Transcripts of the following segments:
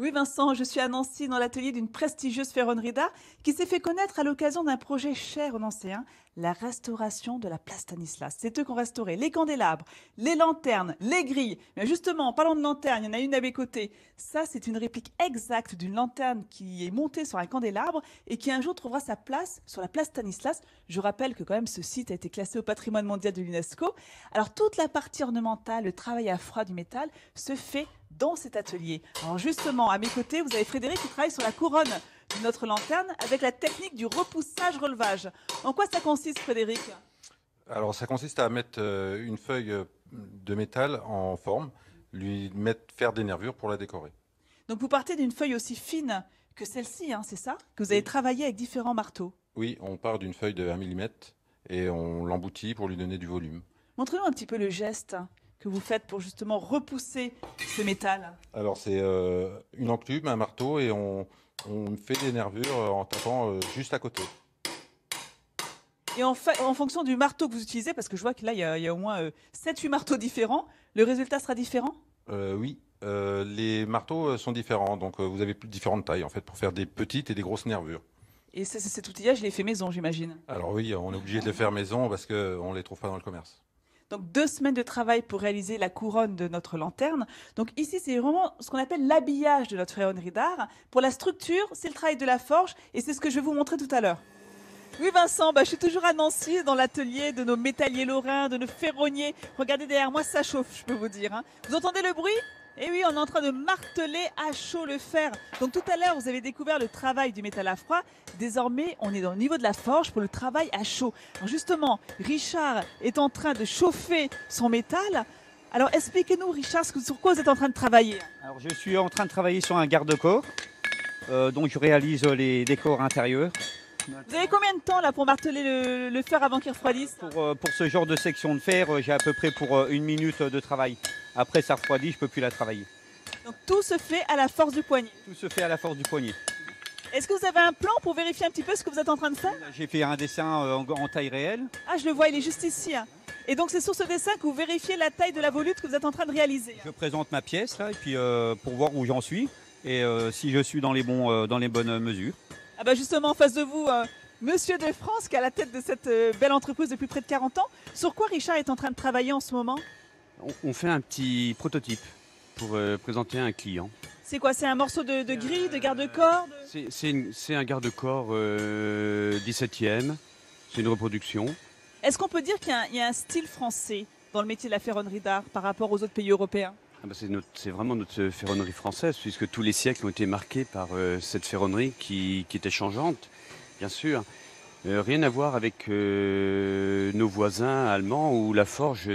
Oui, Vincent, je suis à Nancy dans l'atelier d'une prestigieuse ferronnerie d'art qui s'est fait connaître à l'occasion d'un projet cher aux Nancéens, la restauration de la place Stanislas. C'est eux qui ont restauré les candélabres, les lanternes, les grilles. Mais justement, en parlant de lanternes, il y en a une à mes côtés. Ça, c'est une réplique exacte d'une lanterne qui est montée sur un candélabre et qui un jour trouvera sa place sur la place Stanislas. Je rappelle que quand même ce site a été classé au patrimoine mondial de l'UNESCO. Alors toute la partie ornementale, le travail à froid du métal, se fait dans cet atelier. Alors justement, à mes côtés, vous avez Frédéric qui travaille sur la couronne de notre lanterne avec la technique du repoussage-relevage. En quoi ça consiste, Frédéric? Alors ça consiste à mettre une feuille de métal en forme, faire des nervures pour la décorer. Donc vous partez d'une feuille aussi fine que celle-ci, hein, c'est ça? Que vous avez Oui. travaillé avec différents marteaux. Oui, on part d'une feuille de 1 mm et on l'emboutit pour lui donner du volume. Montrez-nous un petit peu le geste que vous faites pour justement repousser ce métal. Alors c'est une enclume, un marteau et on fait des nervures en tapant juste à côté. Et en fonction du marteau que vous utilisez, parce que je vois que là, il y a au moins 7-8 marteaux différents, le résultat sera différent? Oui, les marteaux sont différents, donc vous avez différentes tailles en fait pour faire des petites et des grosses nervures. Et cet outillage, il est fait maison, j'imagine. Alors oui, on est obligé de les faire maison parce qu'on ne les trouve pas dans le commerce. Donc 2 semaines de travail pour réaliser la couronne de notre lanterne. Donc ici, c'est vraiment ce qu'on appelle l'habillage de notre ferronnerie d'art. Pour la structure, c'est le travail de la forge et c'est ce que je vais vous montrer tout à l'heure. Oui Vincent, je suis toujours à Nancy dans l'atelier de nos métalliers lorrains, de nos ferronniers. Regardez derrière moi, ça chauffe, je peux vous dire, hein. Vous entendez le bruit? Eh oui, on est en train de marteler à chaud le fer. Donc tout à l'heure, vous avez découvert le travail du métal à froid. Désormais, on est dans le niveau de la forge pour le travail à chaud. Alors justement, Richard est en train de chauffer son métal. Alors expliquez-nous, Richard, sur quoi vous êtes en train de travailler? Alors, je suis en train de travailler sur un garde-corps, donc je réalise les décors intérieurs. Vous avez combien de temps là pour marteler le fer avant qu'il refroidisse? Pour ce genre de section de fer, j'ai à peu près pour 1 minute de travail. Après, ça refroidit, je ne peux plus la travailler. Donc tout se fait à la force du poignet. Tout se fait à la force du poignet. Est-ce que vous avez un plan pour vérifier un petit peu ce que vous êtes en train de faire? J'ai fait un dessin en taille réelle. Ah, je le vois, il est juste ici, hein. Et donc c'est sur ce dessin que vous vérifiez la taille de la volute que vous êtes en train de réaliser. Je présente ma pièce là, et puis pour voir où j'en suis et si je suis dans les bonnes mesures. Ah bah justement en face de vous, Monsieur de France qui est à la tête de cette belle entreprise depuis près de 40 ans. Sur quoi Richard est en train de travailler en ce moment? On fait un petit prototype pour présenter à un client. C'est quoi? C'est un morceau de grille, de garde-corps C'est un garde-corps 17e, c'est une reproduction. Est-ce qu'on peut dire qu'il y a un style français dans le métier de la ferronnerie d'art par rapport aux autres pays européens? Ah bah c'est vraiment notre ferronnerie française, puisque tous les siècles ont été marqués par cette ferronnerie qui était changeante, bien sûr. Rien à voir avec nos voisins allemands où la forge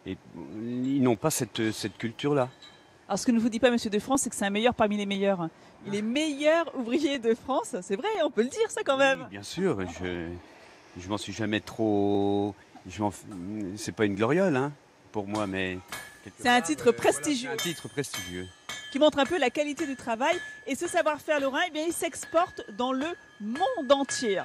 ils n'ont pas cette culture-là. Alors ce que ne vous dit pas Monsieur de France, c'est que c'est un meilleur parmi les meilleurs. Il est meilleur ouvrier de France, c'est vrai, on peut le dire ça quand même. Oui, bien sûr, je m'en suis jamais trop... C'est pas une gloriole hein, pour moi, mais... C'est un titre prestigieux. Voilà, c'est un titre prestigieux. Qui montre un peu la qualité du travail. Et ce savoir-faire lorrain, eh bien, il s'exporte dans le monde entier.